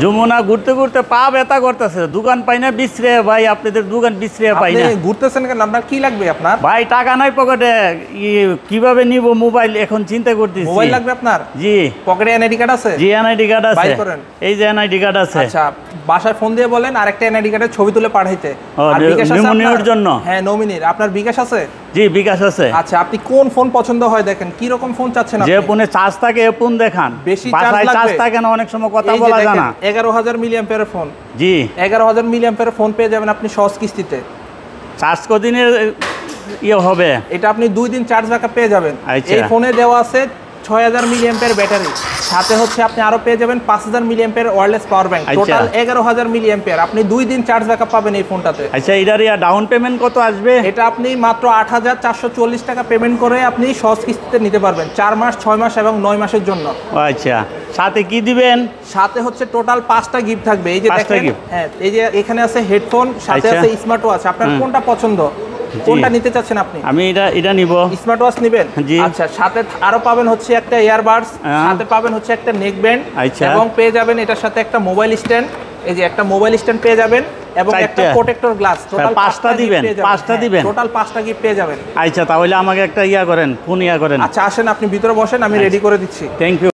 যমুনা ঘুরতে ঘুরতে পা ব্যথা করতেছে, দোকান পাই না, বিশ্রে ভাই আপনাদের দোকান বিশ্রে পাই না। ঘুরতেছেন কেন? আপনার কি লাগবে? আপনার ভাই টাকা নাই পকেটে, কিভাবে নিব মোবাইল এখন চিন্তা করতেছি। মোবাইল লাগবে আপনার? জি। পকেটে এনআইডি কার্ড আছে? জি এনআইডি কার্ড আছে। বাই করেন। এই যে এনআইডি কার্ড আছে। আচ্ছা, বাসায় ফোন দিয়ে বলেন আরেকটা এনআইডি কার্ডের ছবি তুলে পাঠাইতে। আর বিকাশ আছে নমিনির জন্য? হ্যাঁ নমিনির। আপনার বিকাশ আছে? জি বিকাশ আছে। আচ্ছা, আপনি কোন ফোন পছন্দ হয় দেখেন, কি রকম ফোন চাচ্ছেন আপনি? যে ফোনে চার্জ থাকে এই ফোন দেখান। বেশি চার্জ থাকে না, অনেক সময় কথা বলা যায় না। 11000 মিলিঅ্যাম্পিয়ারের ফোন। জি 11000 মিলিঅ্যাম্পিয়ারের ফোন পেয়ে যাবেন আপনি সহজ কিস্তিতে। চার্জ কদিনের ইয়ে হবে? এটা আপনি 2 দিন চার্জ ব্যাকআপ পেয়ে যাবেন। আচ্ছা। এই ফোনে দেওয়া আছে 6000 মিলিঅ্যাম্পিয়ার ব্যাটারি, সাথে হচ্ছে আপনি আরো পেয়ে যাবেন 5000 milliampere wireless power bank. Total 11000 milliampere, আপনি 2 দিন চার্জ ব্যাকআপ পাবেন এই ফোনটাতে। আচ্ছা, এটার ডাউন পেমেন্ট কত আসবে? এটা আপনি মাত্র 8440 টাকা পেমেন্ট করে আপনি সহজ কিস্তিতে নিতে পারবেন 4 মাস, 6 মাস এবং 9 মাসের জন্য। আচ্ছা, সাথে কি দিবেন? সাথে হচ্ছে টোটাল 5টা গিফট থাকবে। এই যে দেখেন, হ্যাঁ এই যে এখানে আছে হেডফোন, সাথে আছে স্মার্ট ওয়াচ। আপনার কোনটা পছন্দ, কোনটা নিতে চাচ্ছেন আপনি? আমি এটা নিব। স্মার্ট ওয়াচ নেবেন? আচ্ছা, সাথে আরো পাবেন হচ্ছে একটা ইয়ারবাডস, সাথে পাবেন হচ্ছে একটা নেক ব্যান্ড, এবং পেয়ে যাবেন এটার সাথে একটা মোবাইল স্ট্যান্ড। এই যে একটা মোবাইল স্ট্যান্ড পেয়ে যাবেন এবং একটা প্রোটেক্টর গ্লাস। টোটাল 5টা দিবেন। 5টা দিবেন, টোটাল 5টা গিফট পেয়ে যাবেন। আচ্ছা, তাহলে আমাকে একটা ফোন করেন। আচ্ছা আসেন, আপনি ভিতরে বসেন, আমি রেডি করে দিচ্ছি। Thank you.